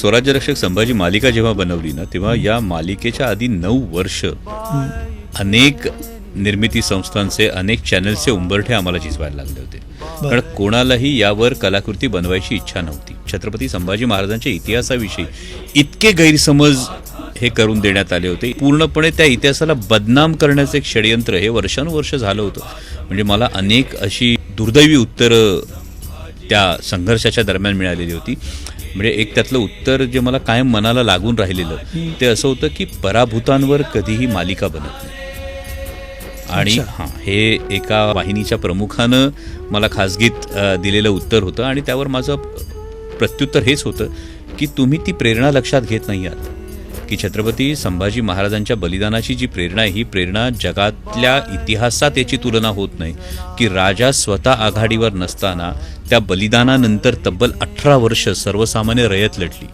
स्वराज्य रक्षक संभाजी मालिका जेव्हा बनवली ना तेव्हा या मालिकेच्या आधी 9 वर्ष अनेक निर्मिती संस्थांचे अनेक चॅनल्सचे उंबरठे आम्हाला झिजवायला लागले होते. कारण कोणालाही यावर कलाकृती बनवायची इच्छा नव्हती. छत्रपती संभाजी महाराजांच्या इतिहासाविषयी इतके गैरसमज हे करून देण्यात आले होते. पूर्णपणे त्या इतिहासाला बदनाम करण्याचं एक षडयंत्र हे वर्षानुवर्ष झालं होतं. म्हणजे मला अनेक अशी दुर्दैवी उत्तरं त्या संघर्षाच्या दरम्यान मिळालेली होती. म्हणजे एक त्यातलं उत्तर जे मला कायम मनाला लागून राहिलेलं ते असं होतं की पराभूतांवर कधीही मालिका बनत नाही. आणि हे एका वाहिनीच्या प्रमुखानं मला खासगीत दिलेलं उत्तर होतं आणि त्यावर माझं प्रत्युत्तर हेच होतं की तुम्ही ती प्रेरणा लक्षात घेत नाही आहात की छत्रपती संभाजी महाराजांच्या बलिदानाची जी प्रेरणा आहे ही प्रेरणा जगातल्या इतिहासात याची तुलना होत नाही की राजा स्वतः आघाडीवर नसताना त्या बलिदानानंतर तब्बल 18 वर्ष सर्वसामान्य रयत लढली.